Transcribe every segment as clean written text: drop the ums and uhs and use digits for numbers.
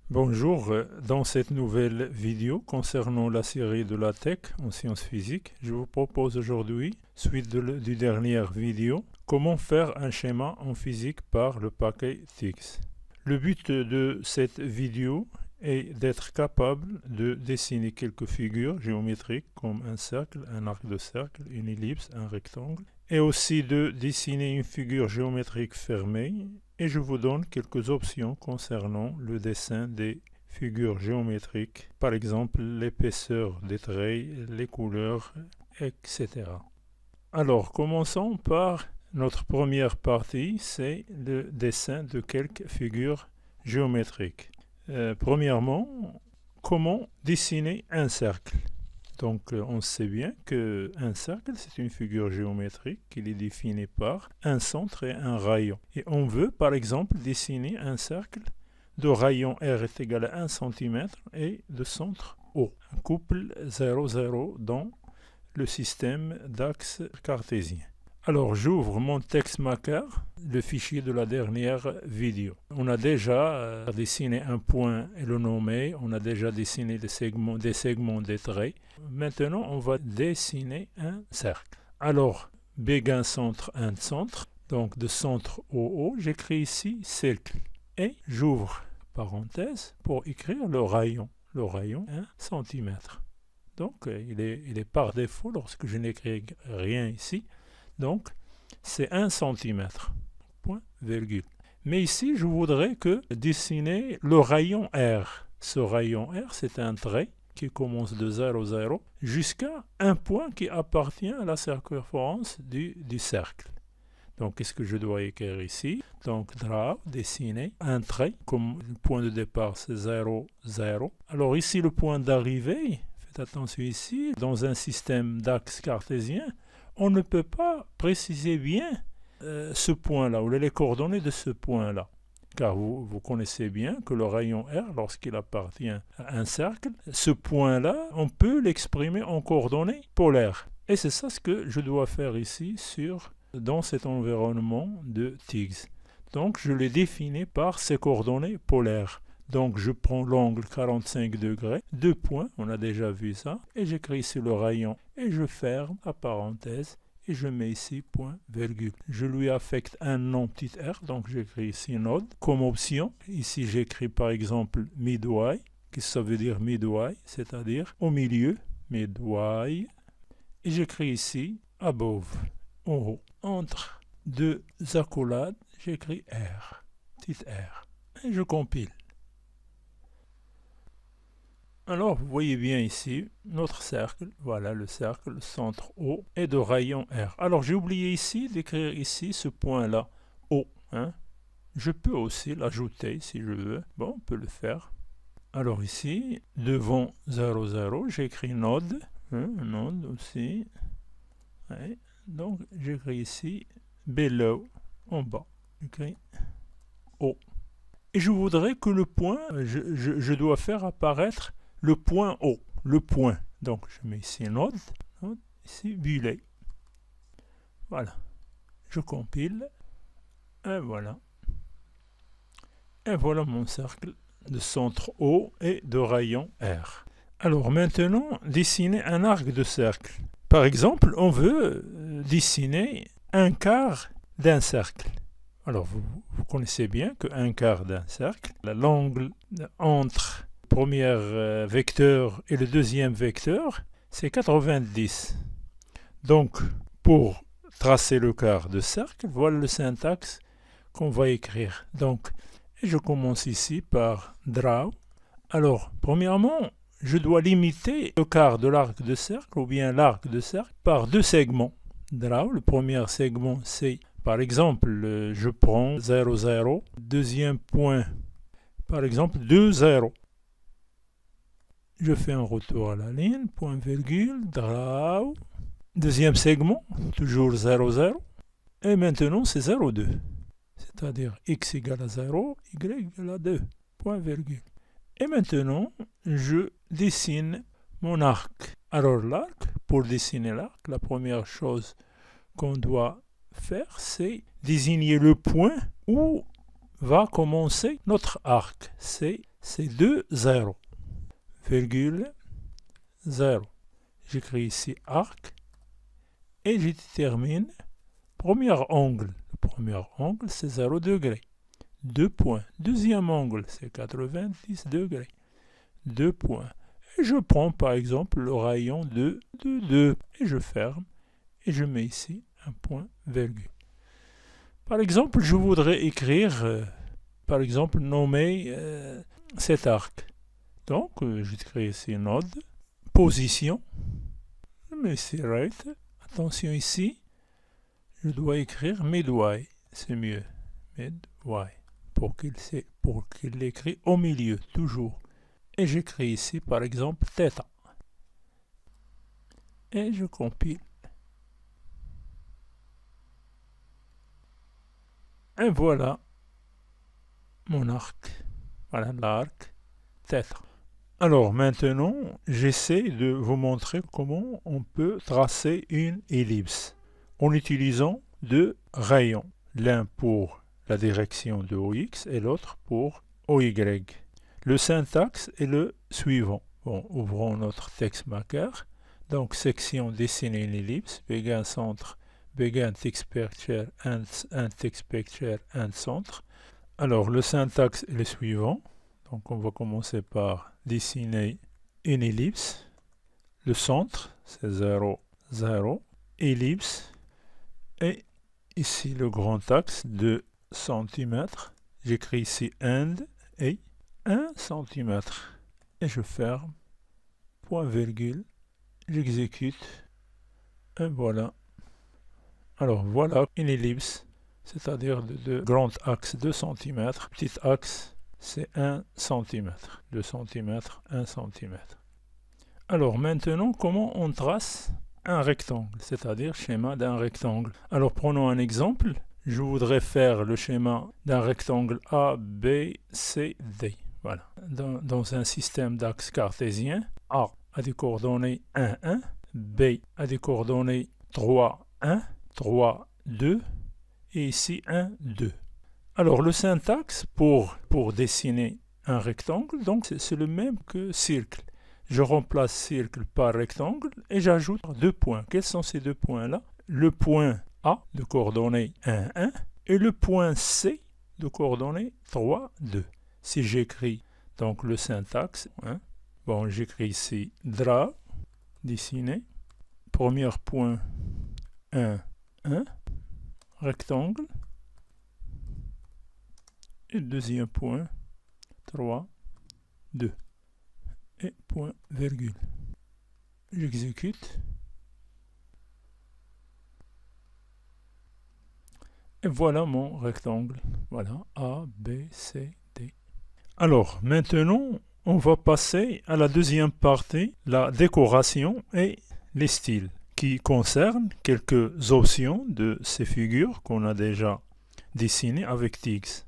Bonjour, dans cette nouvelle vidéo concernant la série de LaTeX en sciences physiques, je vous propose aujourd'hui, suite du dernière vidéo, comment faire un schéma en physique par le paquet TIGS. Le but de cette vidéo est d'être capable de dessiner quelques figures géométriques comme un cercle, un arc de cercle, une ellipse, un rectangle, et aussi de dessiner une figure géométrique fermée. Et je vous donne quelques options concernant le dessin des figures géométriques, par exemple l'épaisseur des traits, les couleurs, etc. Alors, commençons par notre première partie, c'est le dessin de quelques figures géométriques. Premièrement, comment dessiner un cercle? Donc, on sait bien qu'un cercle, c'est une figure géométrique qui est définie par un centre et un rayon. Et on veut, par exemple, dessiner un cercle de rayon R est égal à 1 cm et de centre O. Un couple 0, 0 dans le système d'axe cartésien. Alors, j'ouvre mon TextMaker, le fichier de la dernière vidéo. On a déjà dessiné un point et le nommer. On a déjà dessiné des segments des traits. Maintenant, on va dessiner un cercle. Alors, béguin centre, un centre. Donc, de centre au haut, j'écris ici cercle. Et j'ouvre parenthèse pour écrire le rayon. Le rayon, 1 cm. Donc, il est par défaut lorsque je n'écris rien ici. Donc, c'est 1 cm, point, virgule. Mais ici, je voudrais dessiner le rayon R. Ce rayon R, c'est un trait qui commence de 0, 0 jusqu'à un point qui appartient à la circonférence du cercle. Donc, qu'est-ce que je dois écrire ici? Donc, draw, dessiner un trait, comme le point de départ, c'est 0, 0. Alors, ici, le point d'arrivée, faites attention ici, dans un système d'axe cartésien, on ne peut pas préciser bien ce point-là, ou les coordonnées de ce point-là. Car vous connaissez bien que le rayon R, lorsqu'il appartient à un cercle, ce point-là, on peut l'exprimer en coordonnées polaires. Et c'est ça ce que je dois faire ici dans cet environnement de TIGS. Donc je l'ai défini par ces coordonnées polaires. Donc je prends l'angle 45 degrés, 2 points, on a déjà vu ça, et j'écris ici le rayon, et je ferme la parenthèse, et je mets ici point, virgule. Je lui affecte un nom petit r, donc j'écris ici node. Comme option, ici j'écris par exemple midway, qui ça veut dire midway, c'est-à-dire au milieu, midway, et j'écris ici above, en haut. Entre deux accolades, j'écris r, petit r, et je compile. Alors, vous voyez bien ici, notre cercle, voilà le cercle, centre O, et de rayon R. Alors, j'ai oublié ici d'écrire ici ce point-là, O. Je peux aussi l'ajouter si je veux. Bon, on peut le faire. Alors ici, devant 0, 0, j'écris node, node aussi. Ouais. Donc, j'écris ici below, en bas. J'écris O. Et je voudrais que le point, je dois faire apparaître le point O, le point. Donc, je mets ici node, ici bullet. Voilà. Je compile. Et voilà. Et voilà mon cercle de centre O et de rayon R. Alors, maintenant, dessiner un arc de cercle. Par exemple, on veut dessiner un quart d'un cercle. Alors, vous connaissez bien qu'un quart d'un cercle, l'angle entre le premier vecteur et le deuxième vecteur, c'est 90. Donc, pour tracer le quart de cercle, voilà le syntaxe qu'on va écrire. Donc, je commence ici par draw. Alors, premièrement, je dois limiter le quart de l'arc de cercle, ou bien l'arc de cercle, par deux segments. Draw, le premier segment, c'est par exemple, je prends 0, 0. Deuxième point, par exemple, 2, 0. Je fais un retour à la ligne, point virgule, draw. Deuxième segment, toujours 0, 0. Et maintenant, c'est 0, 2. C'est-à-dire x égale à 0, y égale à 2, point virgule. Et maintenant, je dessine mon arc. Alors l'arc, pour dessiner l'arc, la première chose qu'on doit faire, c'est désigner le point où va commencer notre arc. C'est c'est 2 0, virgule 0. J'écris ici arc et je détermine premier angle. Le premier angle, c'est 0 degré. 2 points. Deuxième angle, c'est 90 degrés. 2 points. Et je prends par exemple le rayon de 2 et je ferme et je mets ici un point virgule. Par exemple, je voudrais écrire, par exemple, nommer cet arc. Donc, j'écris ici node, position, je mets ici right. Attention ici, je dois écrire midway, c'est mieux, midway, pour qu'il écrit au milieu, toujours. Et j'écris ici, par exemple, θ. Et je compile. Et voilà mon arc. Voilà l'arc θ. Alors maintenant, j'essaie de vous montrer comment on peut tracer une ellipse en utilisant deux rayons. L'un pour la direction de OX et l'autre pour OY. Le syntaxe est le suivant. Bon, ouvrons notre TextMaker. Donc, section dessiner une ellipse, begin centre, begin text picture and text picture and centre. Alors, le syntaxe est le suivant. Donc, on va commencer par dessiner une ellipse. Le centre, c'est 0, 0. Ellipse. Et ici, le grand axe, 2 cm. J'écris ici end et 1 cm. Et je ferme. Point virgule. J'exécute. Et voilà. Alors, voilà une ellipse. C'est-à-dire de grand axe 2 cm. Petit axe, c'est 1 cm. 2 cm, 1 cm. Alors maintenant, comment on trace un rectangle, c'est-à-dire schéma d'un rectangle? Alors prenons un exemple. Je voudrais faire le schéma d'un rectangle A, B, C, D. Voilà. Dans un système d'axes cartésiens, A a des coordonnées 1, 1, B a des coordonnées 3, 1, 3, 2, et ici 1, 2. Alors le syntaxe pour dessiner un rectangle, donc c'est le même que cercle. Je remplace cercle par rectangle et j'ajoute 2 points. Quels sont ces 2 points-là? Le point A de coordonnées 1, 1 et le point C de coordonnées 3, 2. Si j'écris donc le syntaxe, hein, bon, j'écris ici draw, dessiner, premier point 1, 1, rectangle, et deuxième point 3, 2. Et point virgule. J'exécute. Et voilà mon rectangle. Voilà, A, B, C, D. Alors, maintenant, on va passer à la deuxième partie, la décoration et les styles, qui concernent quelques options de ces figures qu'on a déjà dessinées avec TIGS.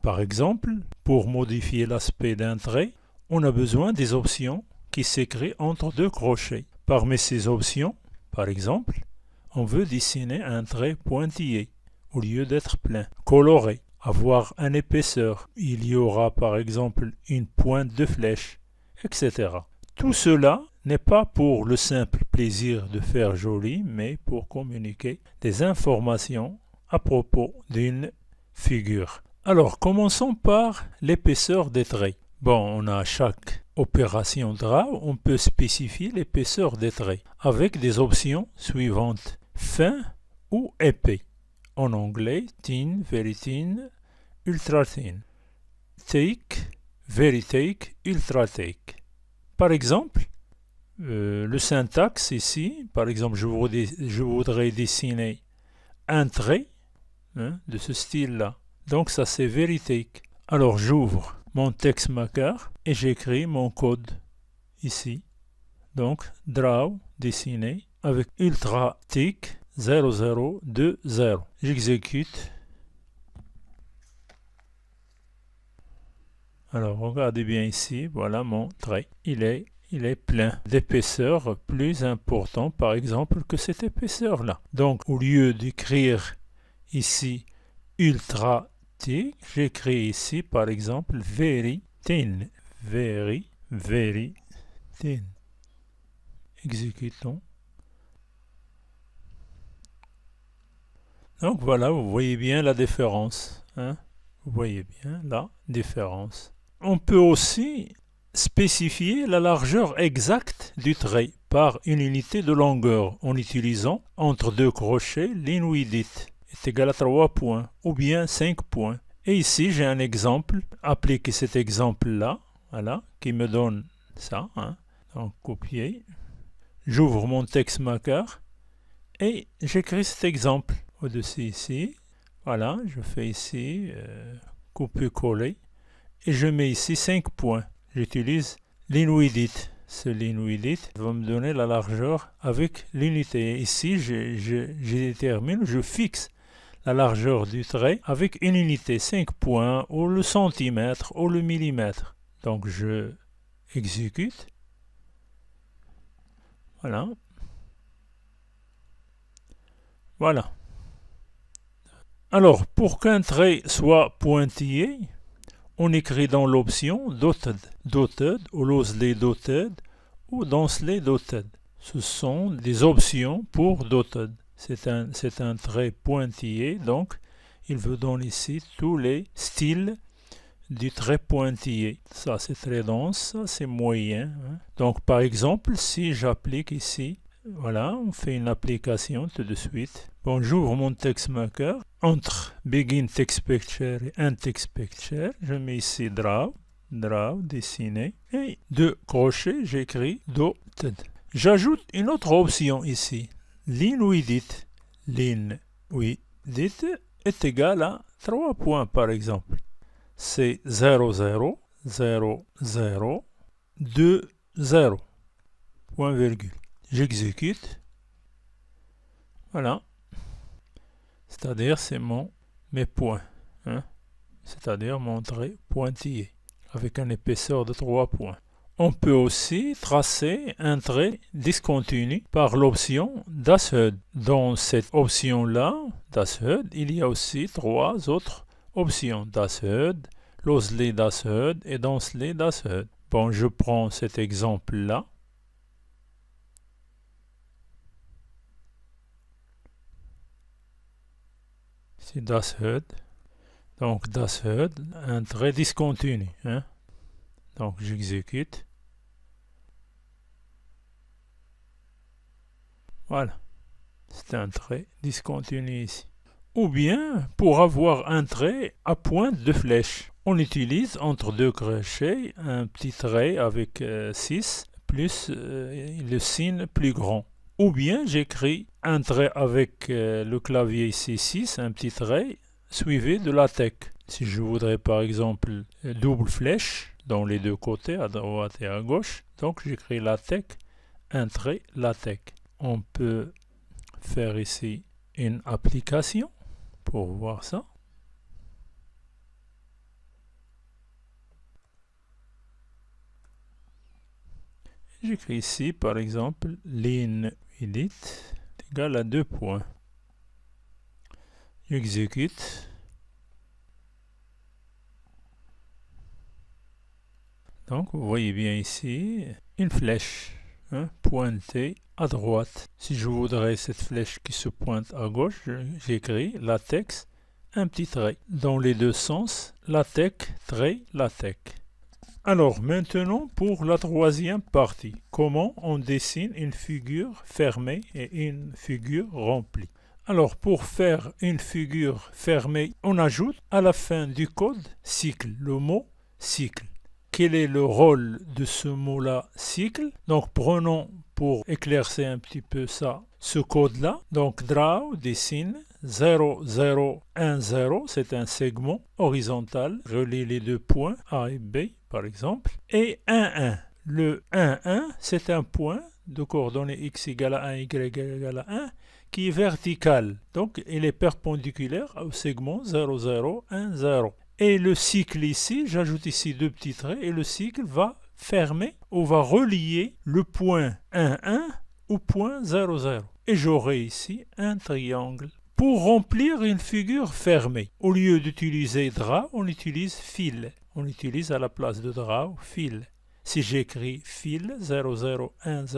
Par exemple, pour modifier l'aspect d'un trait, on a besoin des options qui s'écrivent entre deux crochets. Parmi ces options, par exemple, on veut dessiner un trait pointillé au lieu d'être plein, coloré, avoir une épaisseur. Il y aura par exemple une pointe de flèche, etc. Tout cela n'est pas pour le simple plaisir de faire joli, mais pour communiquer des informations à propos d'une figure. Alors, commençons par l'épaisseur des traits. Bon, on a chaque opération draw, on peut spécifier l'épaisseur des traits avec des options suivantes, fin ou épais. En anglais, thin, very thin, ultra thin. Thick, very thick, ultra thick. Par exemple, le syntaxe ici, par exemple, je voudrais dessiner un trait de ce style-là. Donc ça c'est very thick. Alors j'ouvre mon TextMaker et j'écris mon code ici. Donc draw, dessiner avec ultra thick 0020. J'exécute. Alors regardez bien ici, voilà mon trait. Il est plein d'épaisseur plus important par exemple que cette épaisseur là. Donc au lieu d'écrire ici ultra thick, j'écris ici par exemple very thin. very, very thin. Exécutons. Donc voilà, vous voyez bien la différence. Hein? Vous voyez bien la différence. On peut aussi spécifier la largeur exacte du trait par une unité de longueur en utilisant entre deux crochets ligne width est égal à 3 points ou bien 5 points. Et ici j'ai un exemple, appliquer cet exemple là, voilà, qui me donne ça. Hein. Donc copier, j'ouvre mon text marker et j'écris cet exemple au-dessus ici. Voilà, je fais ici copier-coller et je mets ici 5 points. J'utilise linewidth. Ce linewidth va me donner la largeur avec l'unité. Ici, je détermine, je fixe la largeur du trait avec une unité, 5 points, ou le centimètre, ou le millimètre. Donc, je exécute. Voilà. Voilà. Alors, pour qu'un trait soit pointillé, on écrit dans l'option dotted, dotted ou loosely dotted ou densely dotted. Ce sont des options pour dotted. C'est un trait pointillé, donc il vous donne ici tous les styles du trait pointillé. Ça c'est très dense, ça c'est moyen. Hein. Donc par exemple, si j'applique ici, voilà, on fait une application tout de suite. Bon, j'ouvre mon text marker. Entre Begin Text Picture et un Text Picture, je mets ici Draw, dessiner. Et deux crochets, j'écris Dotted. J'ajoute une autre option ici. Linewidth. Linewidth est égal à 3 points par exemple. C'est 0, 0, 0, 0, 2, 0. Point virgule. J'exécute. Voilà. C'est-à-dire c'est mes points. Hein? C'est-à-dire mon trait pointillé. Avec une épaisseur de 3 points. On peut aussi tracer un trait discontinu par l'option Dashed. Dans cette option-là, Dashed, il y a aussi 3 autres options. Dashed, loosely Dashed et densely Dashed. Bon, je prends cet exemple-là. C'est Dashed. Donc Dashed, un trait discontinu. Hein? Donc j'exécute. Voilà. C'est un trait discontinu ici. Ou bien, pour avoir un trait à pointe de flèche, on utilise entre deux crochets un petit trait avec 6 plus le signe plus grand. Ou bien j'écris un trait avec le clavier ici 6, un petit trait, suivi de la tech. Si je voudrais par exemple double flèche dans les deux côtés, à droite et à gauche, donc j'écris la tech, un trait, la tech. On peut faire ici une application pour voir ça. J'écris ici par exemple linewidth est égal à 2 points. J'exécute. Donc vous voyez bien ici une flèche pointée à droite. Si je voudrais cette flèche qui se pointe à gauche, j'écris latex, un petit trait. Dans les deux sens, latex, trait, latex. Alors maintenant pour la troisième partie, comment on dessine une figure fermée et une figure remplie. Alors pour faire une figure fermée, on ajoute à la fin du code cycle, le mot cycle. Quel est le rôle de ce mot-là, cycle? Donc prenons pour éclaircir un petit peu ça, ce code-là. Donc draw, dessine, 0, 0, 1, 0, c'est un segment horizontal, relie les deux points A et B par exemple. Et 1, 1. Le 1, 1, c'est un point de coordonnées x égale à 1, y égale à 1, qui est vertical. Donc il est perpendiculaire au segment 0, 0, 1, 0. Et le cycle ici, j'ajoute ici deux petits traits, et le cycle va fermer ou va relier le point 1, 1 au point 0, 0. Et j'aurai ici un triangle. Pour remplir une figure fermée, au lieu d'utiliser drap, on utilise fil. on utilise à la place de draw fil. Si j'écris fil 001011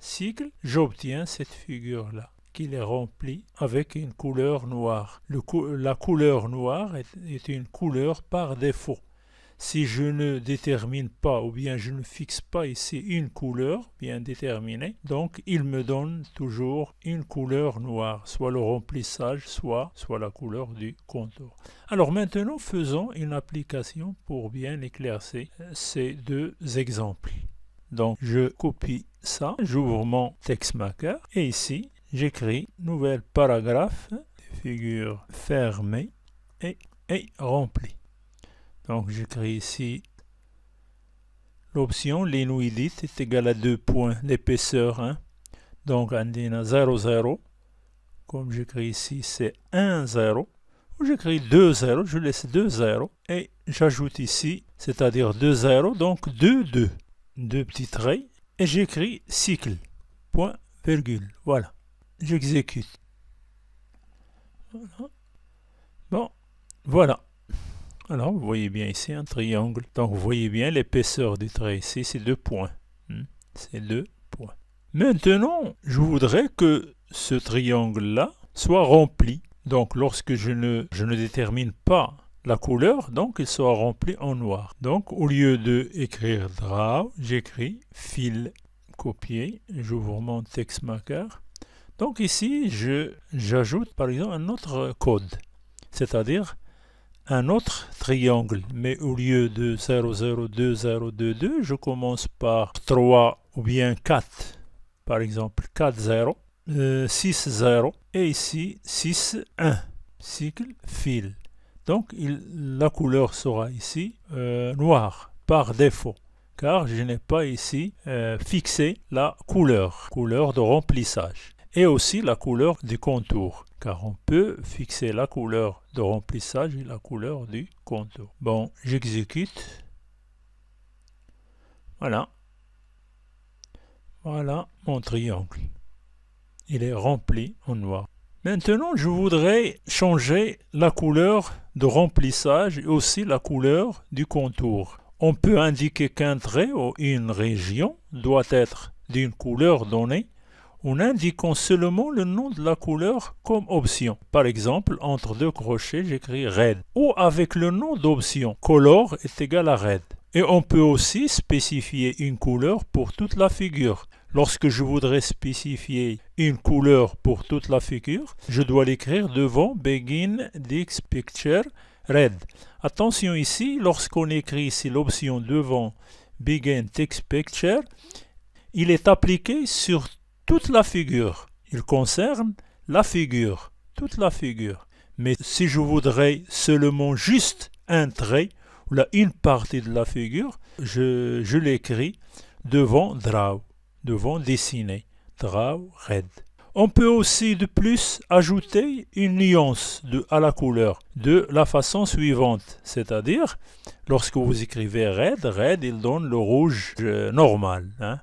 cycle, j'obtiens cette figure-là, qui est remplie avec une couleur noire. La couleur noire est une couleur par défaut. Si je ne détermine pas ou bien je ne fixe pas ici une couleur bien déterminée, donc il me donne toujours une couleur noire, soit le remplissage, soit la couleur du contour. Alors maintenant, faisons une application pour bien éclaircir ces deux exemples. Donc je copie ça, j'ouvre mon TextMaker et ici j'écris nouvel paragraphe, figure fermée et remplie. Donc j'écris ici l'option l'inuidite est égale à 2 points d'épaisseur. Hein. Donc andina 00, comme j'écris ici c'est 1 0. J'écris 2 0, je laisse 2 0 et j'ajoute ici, c'est-à-dire 2 0, donc 2 2. Deux petits traits et j'écris cycle, point, virgule. Voilà, j'exécute. Voilà. Bon, voilà. Alors, vous voyez bien ici un triangle. Donc, vous voyez bien l'épaisseur du trait ici, c'est 2 points. C'est 2 points. Maintenant, je voudrais que ce triangle-là soit rempli. Donc, lorsque je ne détermine pas la couleur, donc il sera rempli en noir. Donc, au lieu de écrire draw, j'écris fil, copier. J'ouvre mon TextMaker. Donc, ici, j'ajoute par exemple un autre code. C'est-à-dire un autre triangle, mais au lieu de 002022, je commence par 3 ou bien 4, par exemple 4 0, 6 0 et ici 6 1, cycle fil. Donc la couleur sera ici noire par défaut, car je n'ai pas ici fixé la couleur de remplissage. Et aussi la couleur du contour, car on peut fixer la couleur de remplissage et la couleur du contour. Bon, j'exécute. Voilà. Voilà mon triangle. Il est rempli en noir. Maintenant, je voudrais changer la couleur de remplissage et aussi la couleur du contour. On peut indiquer qu'un trait ou une région doit être d'une couleur donnée en indiquant seulement le nom de la couleur comme option. Par exemple, entre deux crochets, j'écris red. Ou avec le nom d'option, color est égal à red. Et on peut aussi spécifier une couleur pour toute la figure. Lorsque je voudrais spécifier une couleur pour toute la figure, je dois l'écrire devant Begin Text Picture Red. Attention ici, lorsqu'on écrit ici l'option devant Begin Text Picture, il est appliqué sur toute la figure. Il concerne la figure, toute la figure. Mais si je voudrais seulement juste un trait, ou une partie de la figure, je l'écris devant draw, devant dessiner, draw red. On peut aussi de plus ajouter une nuance à la couleur de la façon suivante, c'est-à-dire lorsque vous écrivez red, il donne le rouge normal. Hein.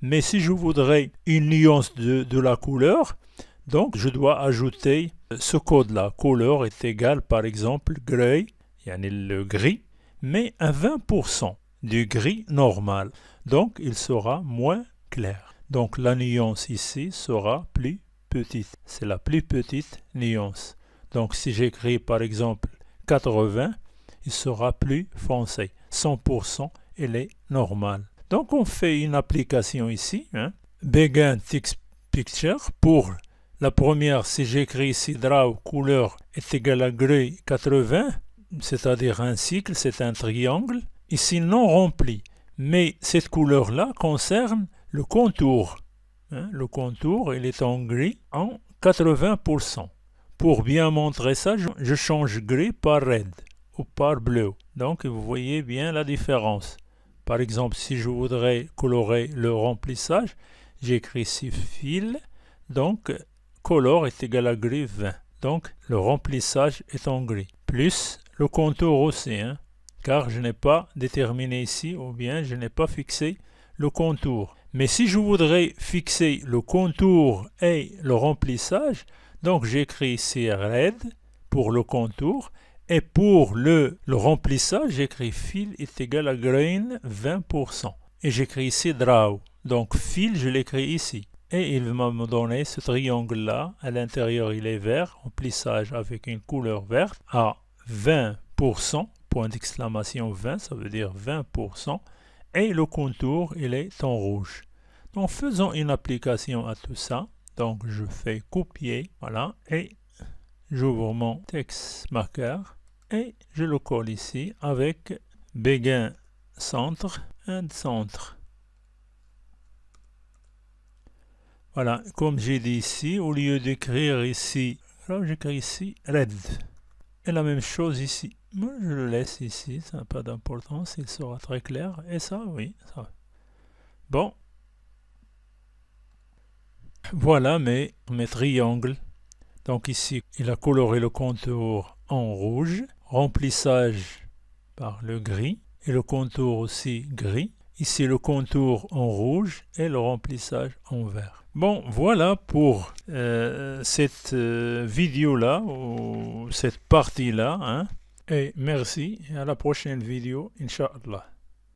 Mais si je voudrais une nuance de la couleur, donc je dois ajouter ce code-là. Couleur est égal par exemple gray, le gris, mais à 20% du gris normal. Donc il sera moins clair. Donc la nuance ici sera plus petite. C'est la plus petite nuance. Donc si j'écris par exemple 80, il sera plus foncé. 100%, il est normal. Donc on fait une application ici. Begin Text Picture. Pour la première, si j'écris ici draw couleur est égal à gray 80, c'est-à-dire un cycle, c'est un triangle. Ici non rempli. Mais cette couleur-là concerne le contour. Le contour, il est en gris en 80%. Pour bien montrer ça, je change gris par red ou par bleu. Donc vous voyez bien la différence. Par exemple, si je voudrais colorer le remplissage, j'écris ici fil, donc color est égal à gris 20. Donc le remplissage est en gris. Plus le contour aussi, car je n'ai pas déterminé ici, ou bien je n'ai pas fixé le contour. Mais si je voudrais fixer le contour et le remplissage, donc j'écris ici red pour le contour Et pour le remplissage, j'écris fill est égal à grain 20%. Et j'écris ici draw. Donc fill, je l'écris ici. Et il va me donner ce triangle-là. À l'intérieur, il est vert. Remplissage avec une couleur verte à 20%. Point d'exclamation 20, ça veut dire 20%. Et le contour, il est en rouge. Donc faisons une application à tout ça. Donc je fais copier, voilà, et j'ouvre mon texte marqueur et je le colle ici avec begin centre and centre. Voilà, comme j'ai dit ici, au lieu d'écrire ici, alors j'écris ici red. Et la même chose ici. Moi, je le laisse ici, ça n'a pas d'importance, il sera très clair. Et ça, oui, ça. Bon. Voilà mes triangles. Donc ici, il a coloré le contour en rouge, remplissage par le gris, et le contour aussi gris. Ici, le contour en rouge et le remplissage en vert. Bon, voilà pour cette vidéo-là, ou cette partie-là. Hein. Et merci, et à la prochaine vidéo, Inch'Allah.